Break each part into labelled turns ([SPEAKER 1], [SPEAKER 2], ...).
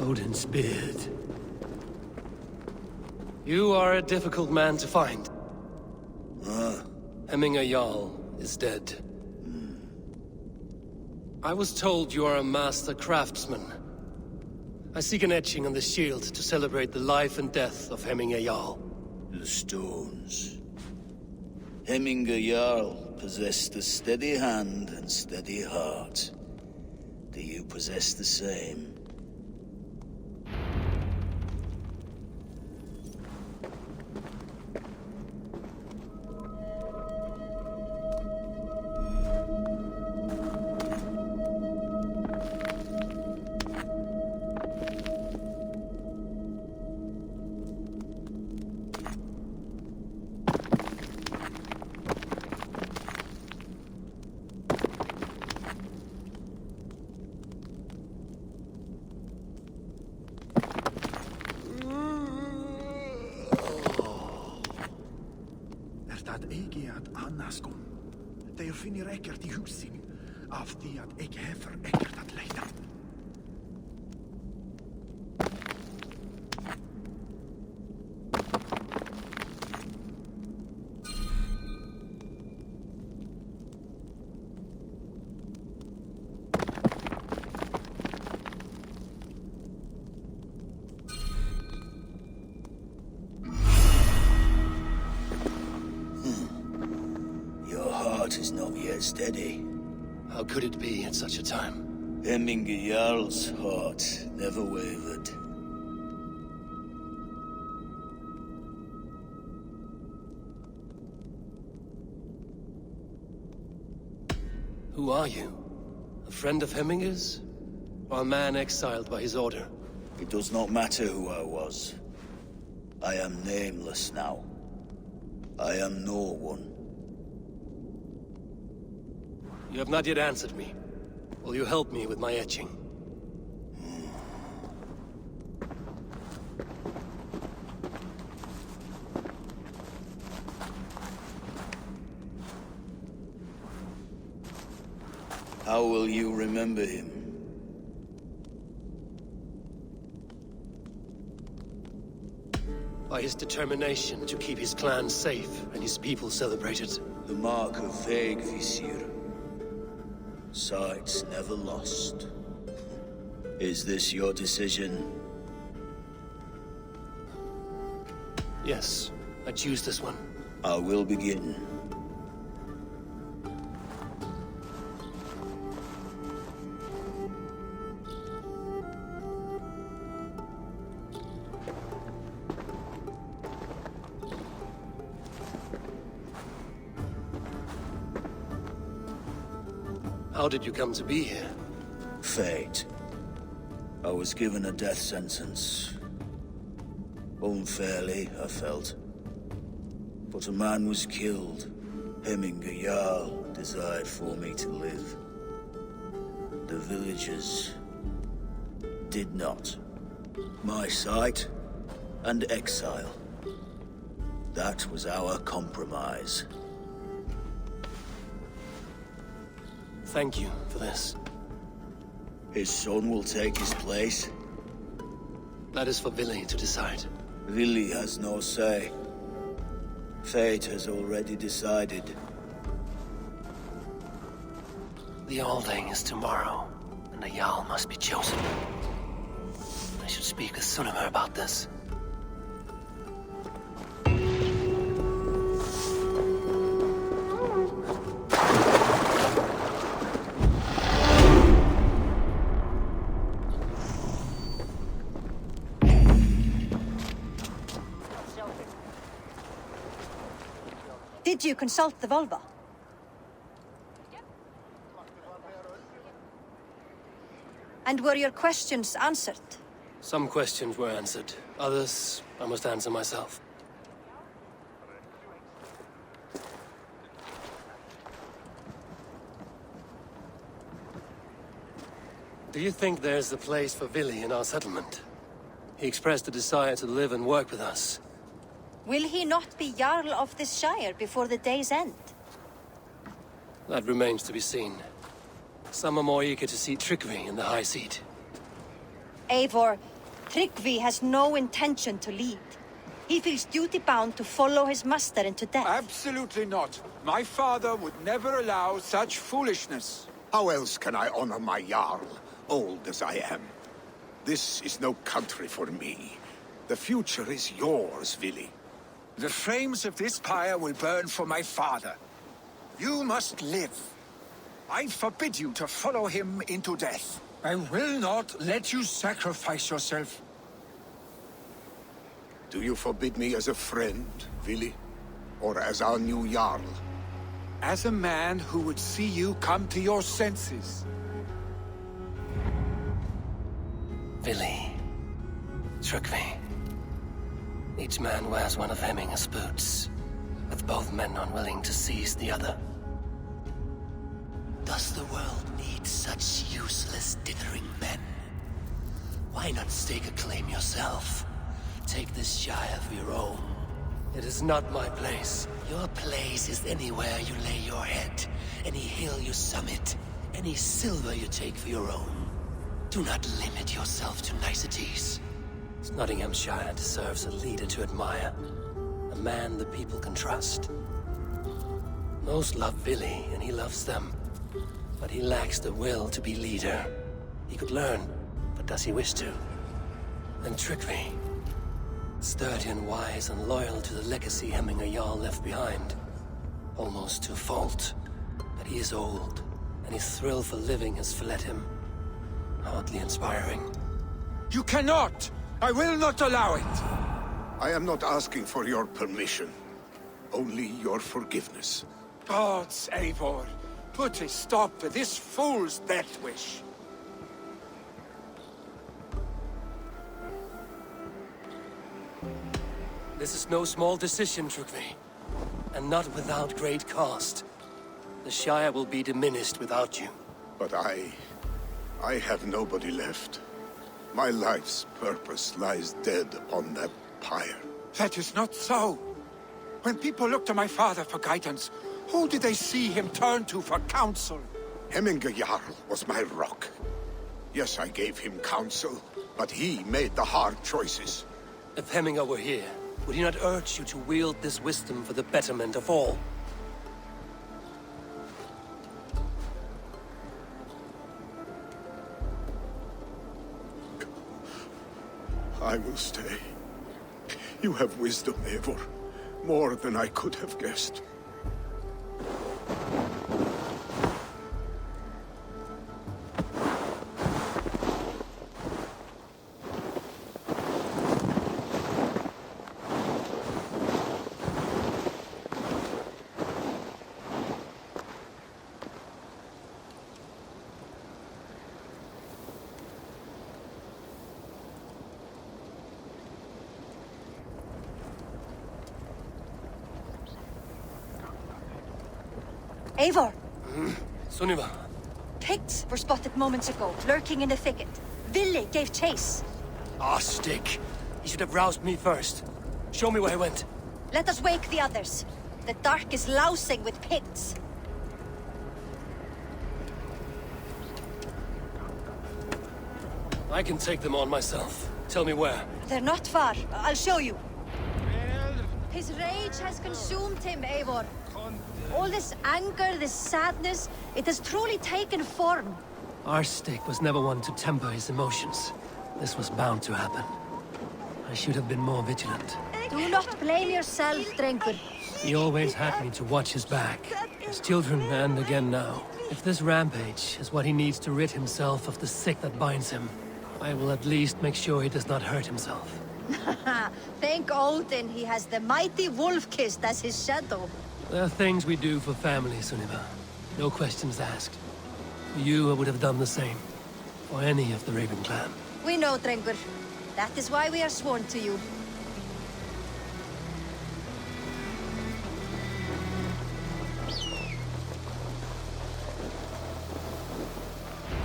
[SPEAKER 1] Odin's beard. You are a difficult man to find. Hemminger Jarl is dead. I was told you are a master craftsman. I seek an etching on the shield to celebrate the life and death of Hemminger Jarl.
[SPEAKER 2] The stones. Hemminger Jarl possessed a steady hand and steady heart. Do you possess the same?
[SPEAKER 3] Þeir finnir ekkert í húsinu, af því að ég hefur ekkert að leita.
[SPEAKER 2] Is not yet steady.
[SPEAKER 1] How could it be at such a time?
[SPEAKER 2] Hemminger Jarl's heart never wavered.
[SPEAKER 1] Who are you? A friend of Hemminger's? Or a man exiled by his order?
[SPEAKER 2] It does not matter who I was. I am nameless now. I am no one.
[SPEAKER 1] You have not yet answered me. Will you help me with my etching?
[SPEAKER 2] How will you remember him?
[SPEAKER 1] By his determination to keep his clan safe and his people celebrated.
[SPEAKER 2] The mark of Visir. Sights never lost. Is this your decision?
[SPEAKER 1] Yes, I choose this one.
[SPEAKER 2] I will begin.
[SPEAKER 1] How did you come to be here?
[SPEAKER 2] Fate. I was given a death sentence. Unfairly, I felt. But a man was killed. Hemminger Jarl desired for me to live. The villagers did not. My sight and exile. That was our compromise.
[SPEAKER 1] Thank you for this.
[SPEAKER 2] His son will take his place.
[SPEAKER 1] That is for Vili to decide.
[SPEAKER 2] Vili has no say. Fate has already decided.
[SPEAKER 1] The Alding is tomorrow, and the Jarl must be chosen. I should speak with Sunnema about this.
[SPEAKER 4] Did you consult the Volva? And were your questions answered?
[SPEAKER 1] Some questions were answered. Others, I must answer myself. Do you think there's a place for Vili in our settlement? He expressed a desire to live and work with us.
[SPEAKER 4] Will he not be Jarl of this Shire before the day's end?
[SPEAKER 1] That remains to be seen. Some are more eager to see trickery in the High Seat.
[SPEAKER 4] Eivor, Tryggvi has no intention to lead. He feels duty-bound to follow his master into death.
[SPEAKER 5] Absolutely not. My father would never allow such foolishness.
[SPEAKER 3] How else can I honor my Jarl, old as I am? This is no country for me. The future is yours, Vili.
[SPEAKER 5] The flames of this pyre will burn for my father. You must live. I forbid you to follow him into death. I will not let you sacrifice yourself.
[SPEAKER 3] Do you forbid me as a friend, Vili? Or as our new Jarl?
[SPEAKER 5] As a man who would see you come to your senses.
[SPEAKER 1] Vili. Tryggvi. Each man wears one of Hemming's boots, with both men unwilling to seize the other. Does the world need such useless, dithering men? Why not stake a claim yourself? Take this Shire for your own. It is not my place. Your place is anywhere you lay your head, any hill you summit, any silver you take for your own. Do not limit yourself to niceties. Nottinghamshire deserves a leader to admire, a man the people can trust. Most love Vili, and he loves them, but he lacks the will to be leader. He could learn, but does he wish to? And Tryggvi, sturdy and wise and loyal to the legacy Hemminger Jarl left behind, almost to a fault. But he is old, and his thrill for living has fled him. Hardly inspiring.
[SPEAKER 5] You cannot! I will not allow it!
[SPEAKER 3] I am not asking for your permission. Only your forgiveness.
[SPEAKER 5] Gods, Eivor, put a stop to this fool's death wish.
[SPEAKER 1] This is no small decision, Tryggvi. And not without great cost. The Shire will be diminished without you.
[SPEAKER 3] But I have nobody left. My life's purpose lies dead upon that pyre.
[SPEAKER 5] That is not so. When people look to my father for guidance, who did they see him turn to for counsel?
[SPEAKER 3] Hemminger Jarl was my rock. Yes, I gave him counsel, but he made the hard choices.
[SPEAKER 1] If Hemminger were here, would he not urge you to wield this wisdom for the betterment of all?
[SPEAKER 3] I will stay. You have wisdom, Eivor. More than I could have guessed.
[SPEAKER 4] Eivor!
[SPEAKER 1] Sunniva.
[SPEAKER 4] Picts were spotted moments ago, lurking in the thicket. Vili gave chase.
[SPEAKER 1] Ah, stick. He should have roused me first. Show me where he went.
[SPEAKER 4] Let us wake the others. The dark is lousing with Picts.
[SPEAKER 1] I can take them on myself. Tell me where.
[SPEAKER 4] They're not far. I'll show you. His rage has consumed him, Eivor. All this anger, this sadness, it has truly taken form.
[SPEAKER 1] Our stick was never one to temper his emotions. This was bound to happen. I should have been more vigilant.
[SPEAKER 4] Do not blame yourself, Drengur.
[SPEAKER 1] He always had me to watch his back. As children, and again now. If this rampage is what he needs to rid himself of the sick that binds him, I will at least make sure he does not hurt himself.
[SPEAKER 4] Thank Odin he has the mighty Wolf-Kissed as his shadow.
[SPEAKER 1] There are things we do for family, Sunniva. No questions asked. You would have done the same. For any of the Raven clan.
[SPEAKER 4] We know, Drengur. That is why we are sworn to you.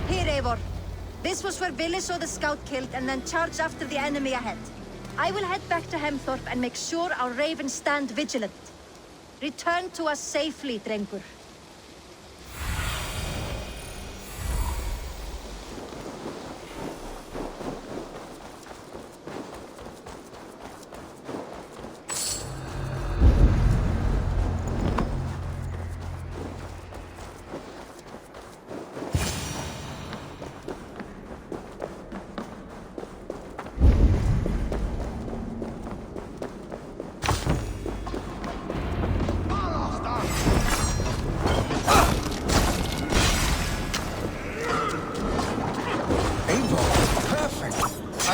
[SPEAKER 4] Here, Eivor. This was where Vili saw the scout killed and then charged after the enemy ahead. I will head back to Hemthorpe and make sure our ravens stand vigilant. Return to us safely, Drengur.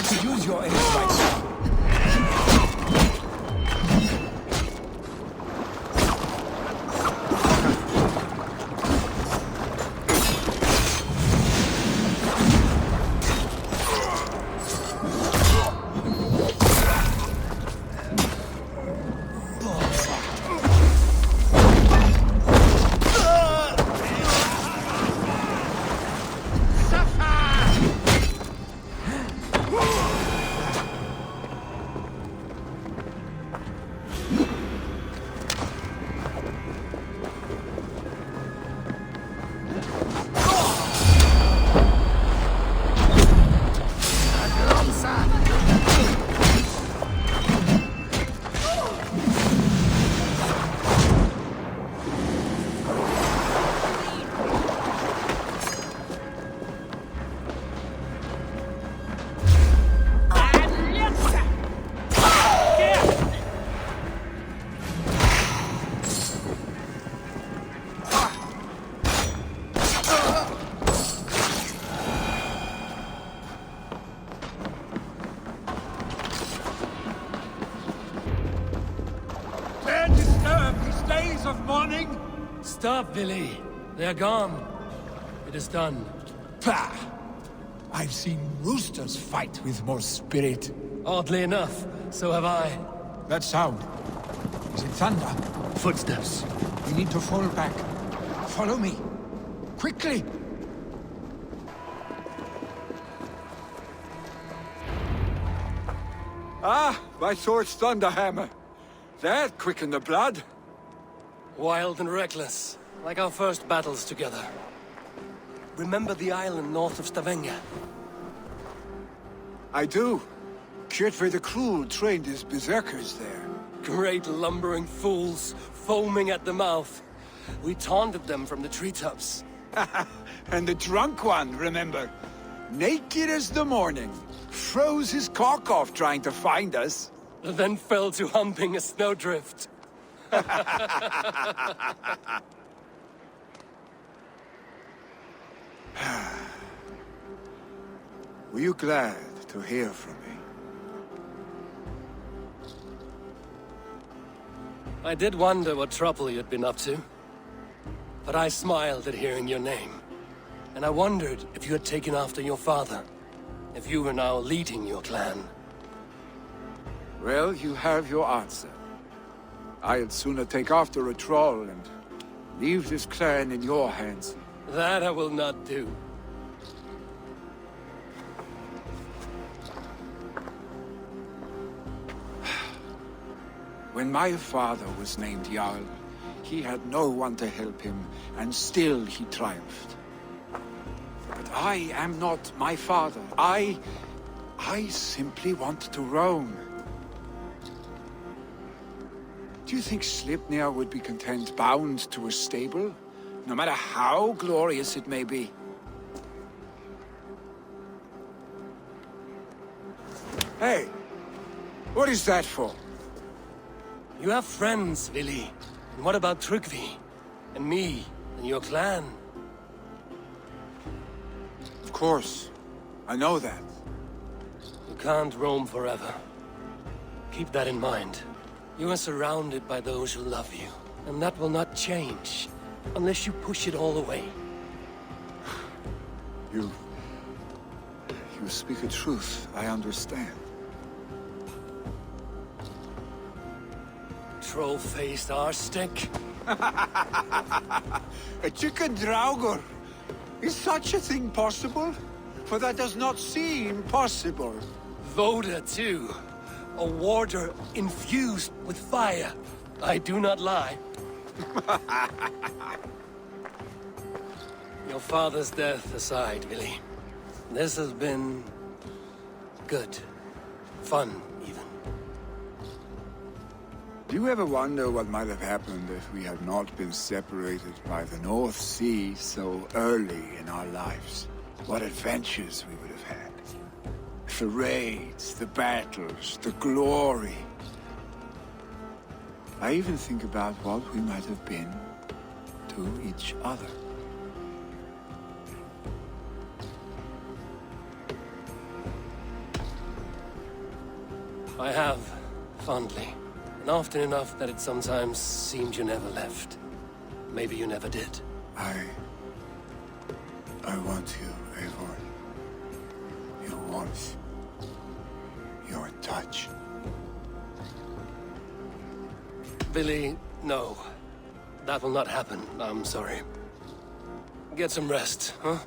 [SPEAKER 5] I could use your aid right now.
[SPEAKER 1] Stop, Billy. They're gone. It is done.
[SPEAKER 5] Pah! I've seen roosters fight with more spirit.
[SPEAKER 1] Oddly enough, so have I.
[SPEAKER 5] That sound. Is it thunder?
[SPEAKER 1] Footsteps.
[SPEAKER 5] We need to fall back. Follow me. Quickly! Ah, my sword's thunderhammer. That quickened the blood.
[SPEAKER 1] Wild and reckless, like our first battles together. Remember the island north of Stavanger?
[SPEAKER 5] I do. Kjotve the Cruel trained his berserkers there.
[SPEAKER 1] Great lumbering fools, foaming at the mouth. We taunted them from the treetops.
[SPEAKER 5] And the drunk one, remember? Naked as the morning. Froze his cock off trying to find us.
[SPEAKER 1] Then fell to humping a snowdrift.
[SPEAKER 5] Were you glad to hear from me?
[SPEAKER 1] I did wonder what trouble you'd been up to. But I smiled at hearing your name. And I wondered if you had taken after your father. If you were now leading your clan.
[SPEAKER 5] Well, you have your answer. I'd sooner take after a troll and leave this clan in your hands.
[SPEAKER 1] That I will not do.
[SPEAKER 5] When my father was named Jarl, he had no one to help him, and still he triumphed. But I am not my father. I simply want to roam. Do you think Sleipnir would be content bound to a stable? No matter how glorious it may be? Hey! What is that for?
[SPEAKER 1] You have friends, Vili. And what about Tryggvi? And me? And your clan?
[SPEAKER 5] Of course. I know that.
[SPEAKER 1] You can't roam forever. Keep that in mind. You are surrounded by those who love you. And that will not change. Unless you push it all away.
[SPEAKER 5] You speak a truth. I understand.
[SPEAKER 1] Troll-faced arse-stick.
[SPEAKER 5] A chicken draugur! Is such a thing possible? For that does not seem possible.
[SPEAKER 1] Voda, too. A warder infused with fire. I do not lie. Your father's death aside, Vili. This has been... good. Fun, even.
[SPEAKER 5] Do you ever wonder what might have happened if we had not been separated by the North Sea so early in our lives? What adventures we would have had. The raids, the battles, the glory. I even think about what we might have been to each other.
[SPEAKER 1] I have, fondly. And often enough that it sometimes seemed you never left. Maybe you never did.
[SPEAKER 5] I want you, Eivor. Your warmth. Your touch.
[SPEAKER 1] Billy, no. That will not happen, I'm sorry. Get some rest, huh?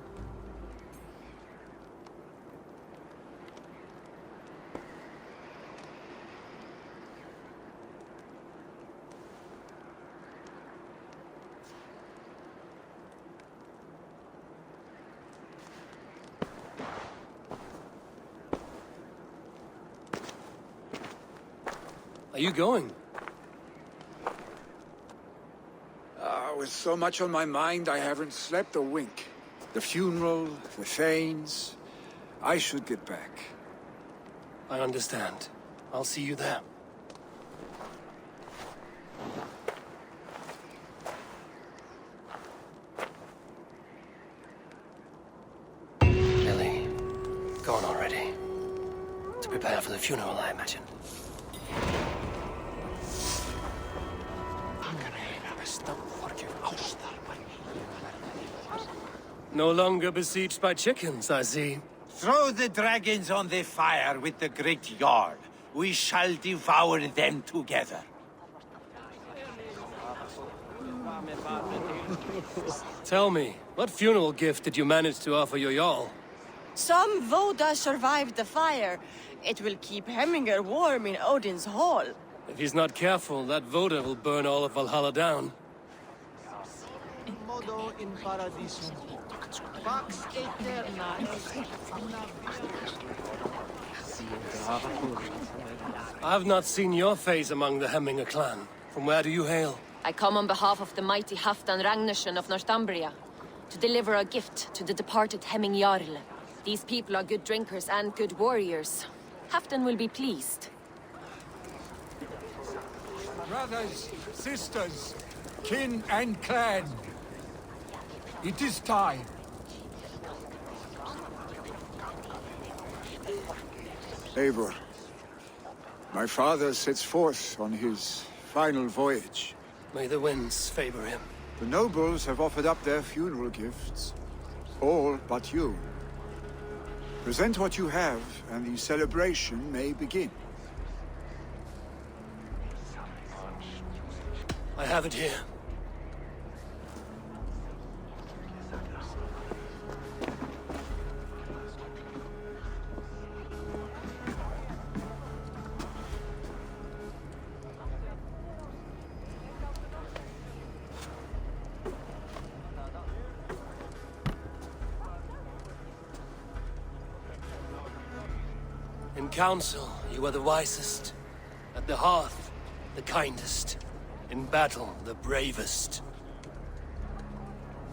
[SPEAKER 1] Are you going?
[SPEAKER 5] With so much on my mind, I haven't slept a wink. The funeral, the Thanes. I should get back.
[SPEAKER 1] I understand. I'll see you there. Billy, go on already. To prepare for the funeral, I imagine. No longer besieged by chickens, I see.
[SPEAKER 6] Throw the dragons on the fire with the great Jarl. We shall devour them together.
[SPEAKER 1] Tell me, what funeral gift did you manage to offer your Jarl?
[SPEAKER 7] Some Voda survived the fire. It will keep Hemminger warm in Odin's hall.
[SPEAKER 1] If he's not careful, that Voda will burn all of Valhalla down. I've not seen your face among the Hemminger clan. From where do you hail?
[SPEAKER 8] I come on behalf of the mighty Halfdan Ragnarsson of Northumbria to deliver a gift to the departed Hemming Jarl. These people are good drinkers and good warriors. Halfdan will be pleased.
[SPEAKER 5] Brothers, sisters, kin and clan. It is time. Eivor, my father sets forth on his final voyage.
[SPEAKER 1] May the winds favor him.
[SPEAKER 5] The nobles have offered up their funeral gifts. All but you. Present what you have, and the celebration may begin.
[SPEAKER 1] I have it here. In council, you are the wisest. At the hearth, the kindest. In battle, the bravest.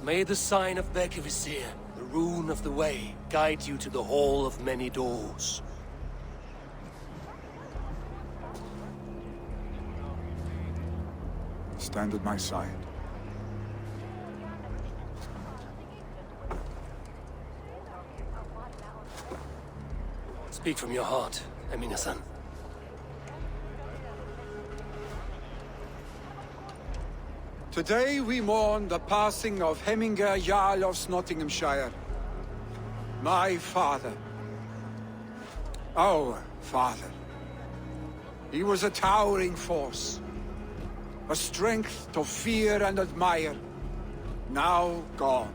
[SPEAKER 1] May the sign of Bekivisir, the rune of the way, guide you to the Hall of Many Doors.
[SPEAKER 5] Stand at my side.
[SPEAKER 1] Speak from your heart, Emina-san.
[SPEAKER 5] Today we mourn the passing of Hemminger Jarl of Nottinghamshire. My father. Our father. He was a towering force. A strength to fear and admire. Now gone.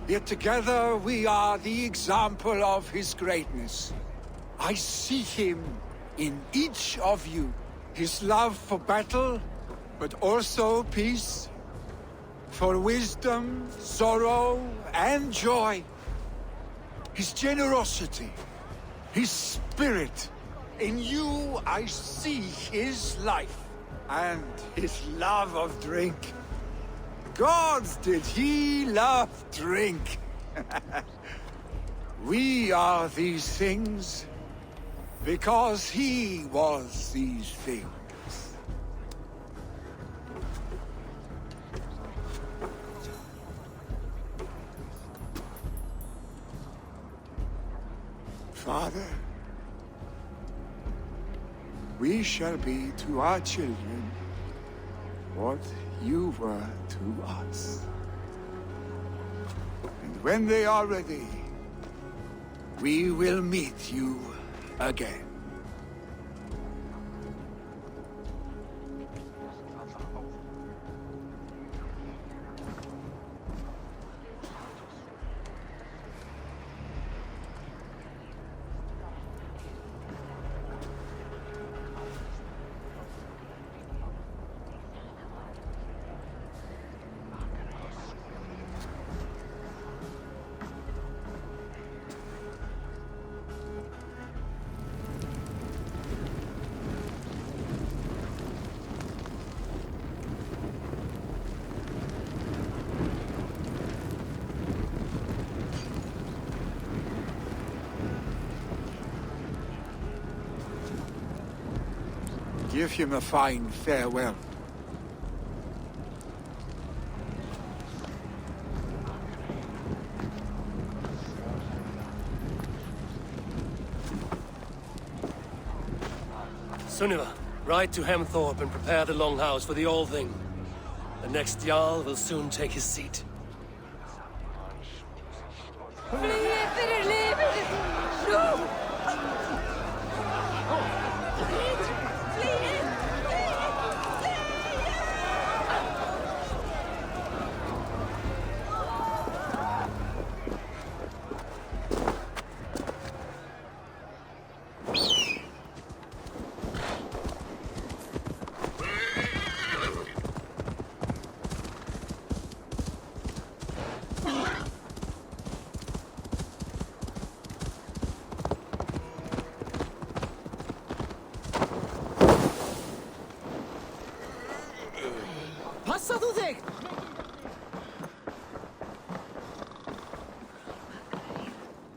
[SPEAKER 5] Yet together we are the example of his greatness. I see him in each of you. His love for battle, but also peace. For wisdom, sorrow, and joy. His generosity, his spirit. In you I see his life. And his love of drink. Gods, did he love drink! We are these things because he was these things. Father, We shall be to our children what you were to us. And when they are ready, we will meet you again. Give him a fine farewell.
[SPEAKER 1] Sunniva, ride to Hemthorpe and prepare the Longhouse for the All-Thing. The next Jarl will soon take his seat.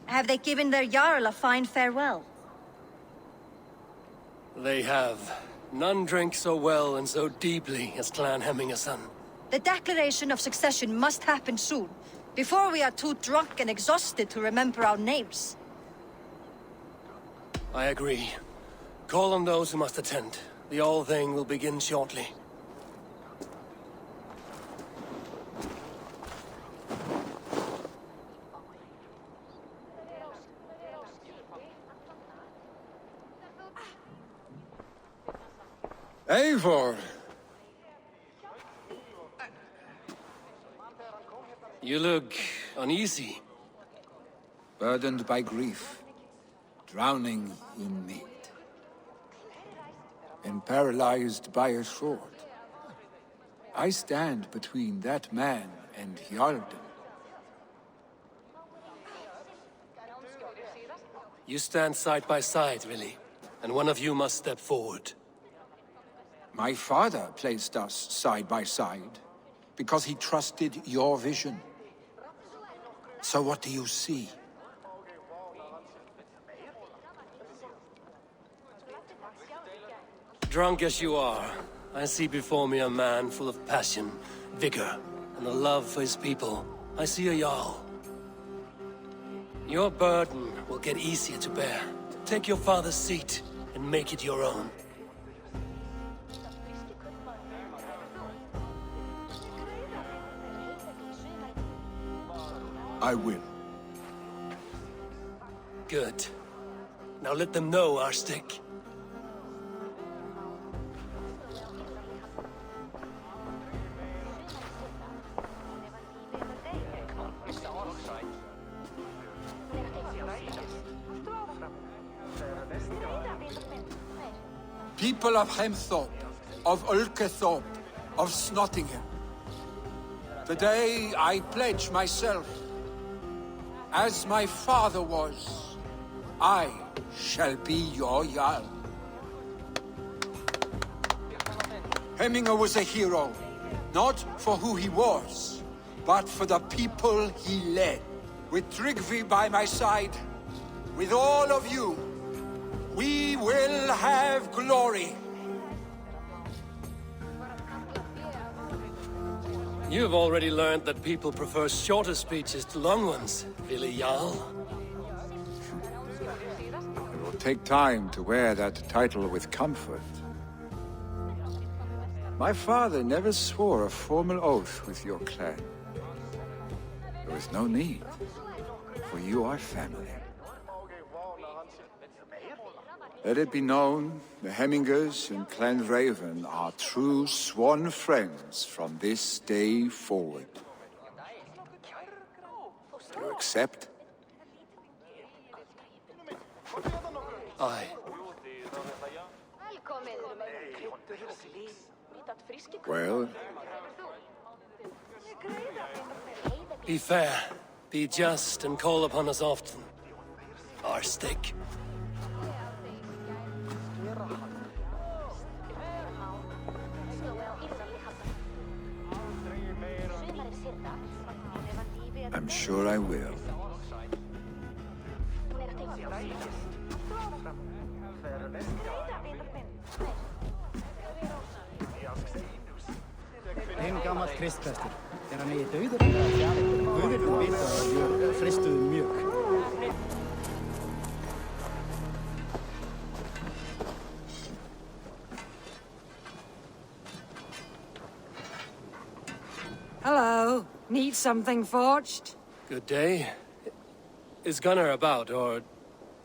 [SPEAKER 4] Have they given their Jarl a fine farewell?
[SPEAKER 1] They have. None drink so well and so deeply as Clan Hemmingerson.
[SPEAKER 4] The declaration of succession must happen soon, before we are too drunk and exhausted to remember our names.
[SPEAKER 1] I agree. Call on those who must attend. The All-Thing will begin shortly.
[SPEAKER 5] Eivor!
[SPEAKER 1] You look uneasy.
[SPEAKER 5] Burdened by grief, drowning in need, and paralyzed by a sword. I stand between that man and Hjalden.
[SPEAKER 1] You stand side by side, really, and one of you must step forward.
[SPEAKER 5] My father placed us side by side, because he trusted your vision. So what do you see?
[SPEAKER 1] Drunk as you are, I see before me a man full of passion, vigor, and a love for his people. I see a Jarl. Your burden will get easier to bear. Take your father's seat and make it your own.
[SPEAKER 5] I will.
[SPEAKER 1] Good. Now let them know our stick.
[SPEAKER 5] People of Hemthorpe, of Ulkethorpe, of Snottingham. Today I pledge myself, as my father was, I shall be your Jarl. Hemminger was a hero, not for who he was, but for the people he led. With Tryggvi by my side, with all of you, we will have glory.
[SPEAKER 1] You've already learned that people prefer shorter speeches to long ones, Willi Jarl.
[SPEAKER 5] will take time to wear that title with comfort. My father never swore a formal oath with your clan. There is no need, for you are family. Let it be known, the Hemmingers and Clan Raven are true sworn friends from this day forward. You accept?
[SPEAKER 1] Aye.
[SPEAKER 5] Well?
[SPEAKER 1] Be fair, be just, and call upon us often. Our stick.
[SPEAKER 5] I'm sure I will.
[SPEAKER 9] En gammal kristprestur. Han är död och bitter och fristu mjuk.
[SPEAKER 10] Hello. Need something forged?
[SPEAKER 1] Good day. Is Gunnar about, or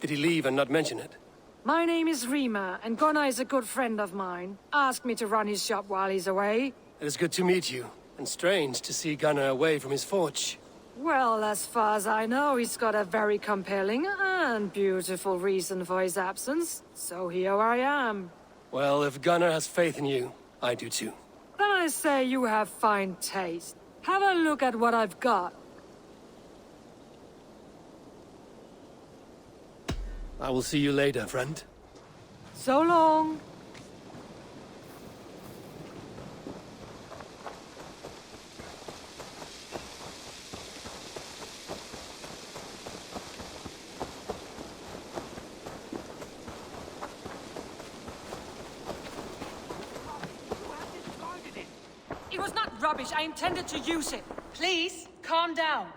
[SPEAKER 1] did he leave and not mention it?
[SPEAKER 10] My name is Rima, and Gunnar is a good friend of mine. Asked me to run his shop while he's away.
[SPEAKER 1] It is good to meet you, and strange to see Gunnar away from his forge.
[SPEAKER 10] Well, as far as I know, he's got a very compelling and beautiful reason for his absence. So here I am.
[SPEAKER 1] Well, if Gunnar has faith in you, I do too.
[SPEAKER 10] Then I say you have fine taste. Have a look at what I've got.
[SPEAKER 1] I will see you later, friend.
[SPEAKER 10] So long. It was not rubbish. I intended to use it. Please, calm down.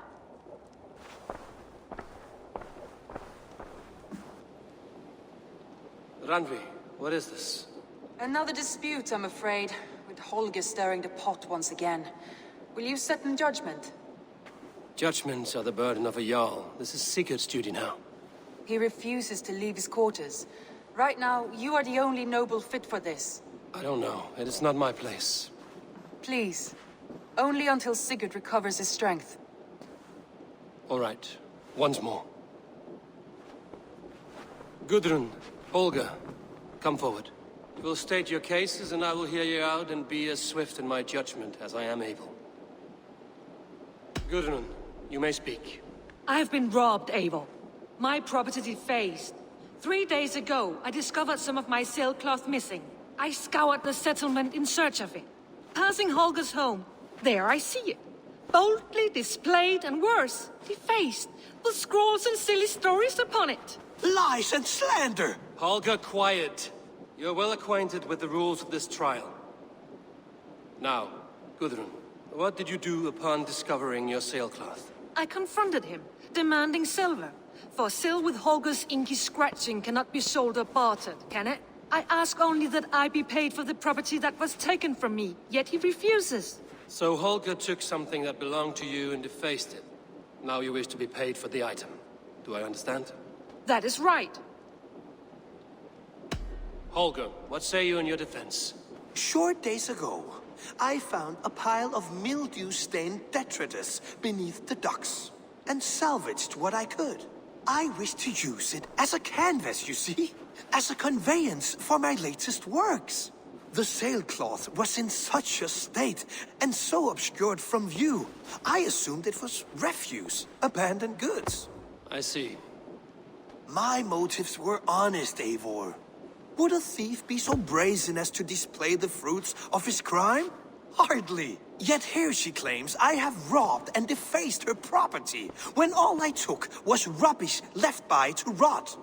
[SPEAKER 1] Randvi, what is this?
[SPEAKER 11] Another dispute, I'm afraid, with Holger stirring the pot once again. Will you set in judgment?
[SPEAKER 1] Judgments are the burden of a Jarl. This is Sigurd's duty now.
[SPEAKER 11] He refuses to leave his quarters. Right now, you are the only noble fit for this.
[SPEAKER 1] I don't know. It is not my place.
[SPEAKER 11] Please. Only until Sigurd recovers his strength.
[SPEAKER 1] All right. Once more. Gudrun, Holger, come forward. You will state your cases, and I will hear you out and be as swift in my judgment as I am able. Gudrun, you may speak.
[SPEAKER 10] I have been robbed, Eivor. My property defaced. 3 days ago, I discovered some of my sailcloth missing. I scoured the settlement in search of it. Passing Holger's home, there I see it. Boldly displayed and worse, defaced, with scrolls and silly stories upon it.
[SPEAKER 3] Lies and slander!
[SPEAKER 1] Holger, quiet. You're well acquainted with the rules of this trial. Now, Gudrun, what did you do upon discovering your sailcloth?
[SPEAKER 10] I confronted him, demanding silver. For sil with Holger's inky scratching cannot be sold or bartered, can it? I ask only that I be paid for the property that was taken from me, yet he refuses.
[SPEAKER 1] So Holger took something that belonged to you and defaced it. Now you wish to be paid for the item. Do I understand?
[SPEAKER 10] That is right.
[SPEAKER 1] Holger, what say you in your defense?
[SPEAKER 12] Short days ago, I found a pile of mildew-stained detritus beneath the docks, and salvaged what I could. I wish to use it as a canvas, you see? As a conveyance for my latest works. The sailcloth was in such a state, and so obscured from view, I assumed it was refuse, abandoned goods.
[SPEAKER 1] I see.
[SPEAKER 12] My motives were honest, Eivor. Would a thief be so brazen as to display the fruits of his crime? Hardly. Yet here she claims I have robbed and defaced her property, when all I took was rubbish left by to rot.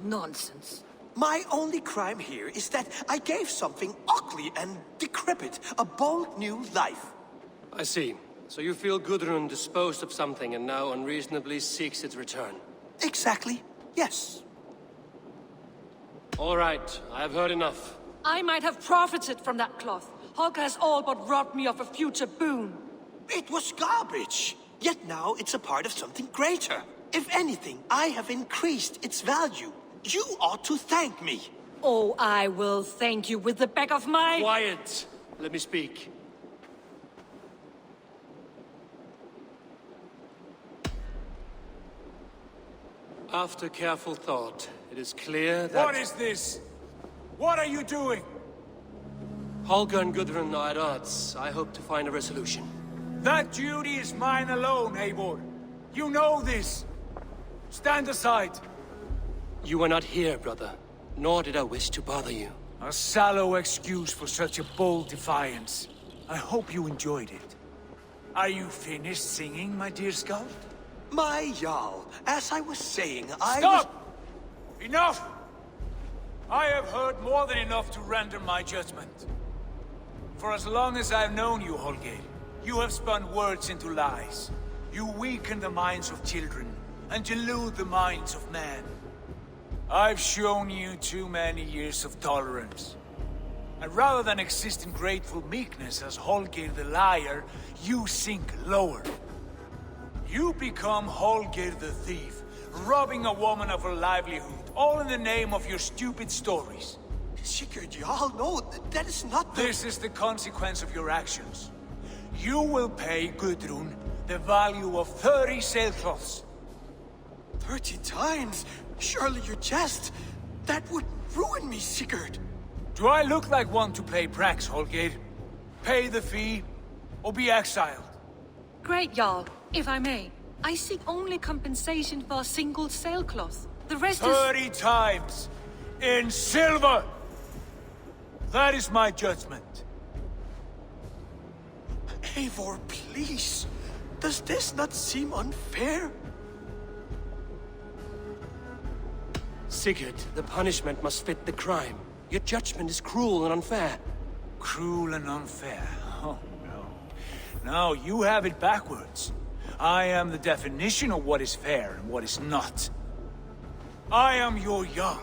[SPEAKER 10] Nonsense.
[SPEAKER 12] My only crime here is that I gave something ugly and decrepit a bold new life.
[SPEAKER 1] I see. So you feel Gudrun disposed of something and now unreasonably seeks its return?
[SPEAKER 12] Exactly, yes.
[SPEAKER 1] All right, I have heard enough.
[SPEAKER 10] I might have profited from that cloth. Holger has all but robbed me of a future boon.
[SPEAKER 12] It was garbage. Yet now it's a part of something greater. If anything, I have increased its value. You ought to thank me.
[SPEAKER 10] Oh, I will thank you with the back of my...
[SPEAKER 1] Quiet! Let me speak. After careful thought, it is clear that...
[SPEAKER 5] What is this? What are you doing?
[SPEAKER 1] Holger and Gudrun are at odds. I hope to find a resolution.
[SPEAKER 5] That duty is mine alone, Eivor. You know this. Stand aside.
[SPEAKER 1] You were not here, brother. Nor did I wish to bother you.
[SPEAKER 5] A sallow excuse for such a bold defiance. I hope you enjoyed it. Are you finished singing, my dear scout?
[SPEAKER 12] My Jarl, as I was saying,
[SPEAKER 5] Stop! Enough! I have heard more than enough to render my judgment. For as long as I've known you, Holger, you have spun words into lies. You weaken the minds of children, and delude the minds of men. I've shown you too many years of tolerance. And rather than exist in grateful meekness as Holger the liar, you sink lower. You become Holger the thief, robbing a woman of her livelihood, all in the name of your stupid stories.
[SPEAKER 12] Sigurd Jarl, no, that is not the...
[SPEAKER 5] This is the consequence of your actions. You will pay Gudrun the value of 30 sailcloths.
[SPEAKER 12] 30 times? Surely you jest. That would ruin me, Sigurd.
[SPEAKER 5] Do I look like one to play pranks, Holger? Pay the fee, or be exiled.
[SPEAKER 10] Great, Jarl. If I may, I seek only compensation for a single sailcloth. The rest
[SPEAKER 5] 30 times! In silver! That is my judgment.
[SPEAKER 12] Eivor, please. Does this not seem unfair?
[SPEAKER 1] Sigurd, the punishment must fit the crime. Your judgment is cruel and unfair.
[SPEAKER 5] Cruel and unfair? Oh, no. No, you have it backwards. I am the definition of what is fair and what is not. I am your Jarl,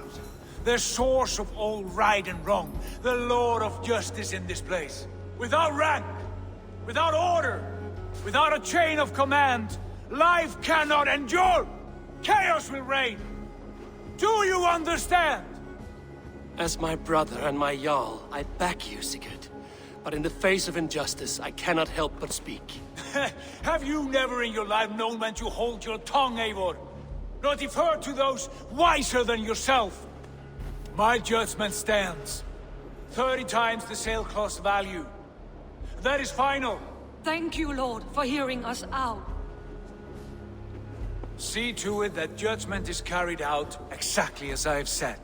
[SPEAKER 5] the source of all right and wrong, the lord of justice in this place. Without rank, without order, without a chain of command, life cannot endure! Chaos will reign! Do you understand?
[SPEAKER 1] As my brother and my Jarl, I back you, Sigurd. But in the face of injustice, I cannot help but speak.
[SPEAKER 5] Have you never in your life known when to hold your tongue, Eivor? Nor defer to those wiser than yourself? My judgment stands. 30 times the sailcloth's value. That is final.
[SPEAKER 10] Thank you, Lord, for hearing us out.
[SPEAKER 5] See to it that judgment is carried out exactly as I have said.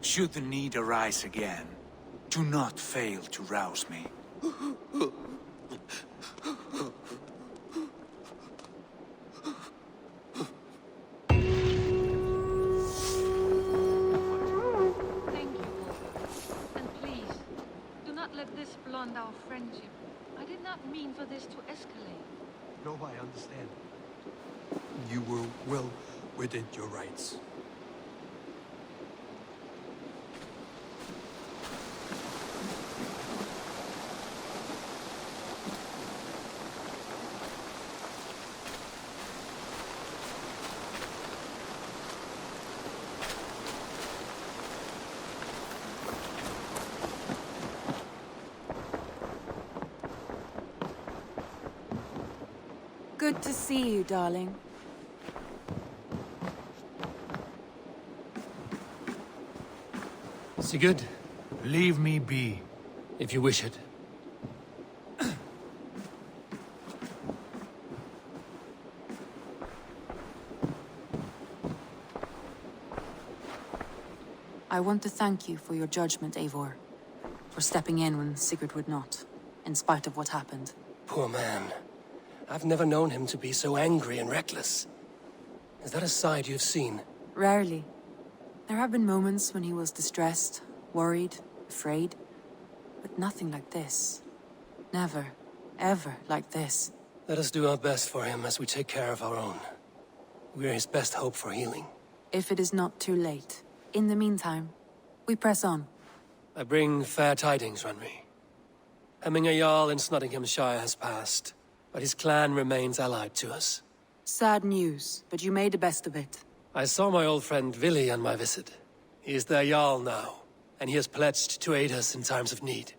[SPEAKER 5] Should the need arise again, do not fail to rouse me.
[SPEAKER 10] Thank you, Lord. And please, do not let this blunt our friendship. I did not mean for this to escalate.
[SPEAKER 13] No, I understand. You were well within your rights.
[SPEAKER 11] Good to see you, darling.
[SPEAKER 1] Sigurd,
[SPEAKER 5] leave me be.
[SPEAKER 1] If you wish it.
[SPEAKER 11] I want to thank you for your judgment, Eivor. For stepping in when Sigurd would not, in spite of what happened.
[SPEAKER 1] Poor man. I've never known him to be so angry and reckless. Is that a side you've seen?
[SPEAKER 11] Rarely. There have been moments when he was distressed, worried, afraid. But nothing like this. Never, ever like this.
[SPEAKER 1] Let us do our best for him as we take care of our own. We are his best hope for healing.
[SPEAKER 11] If it is not too late. In the meantime, we press on.
[SPEAKER 1] I bring fair tidings, Runry. Hemminger Jarl in Nottinghamshire has passed, but his clan remains allied to us.
[SPEAKER 11] Sad news, but you made the best of it.
[SPEAKER 1] I saw my old friend Vili on my visit. He is their Jarl now, and he has pledged to aid us in times of need.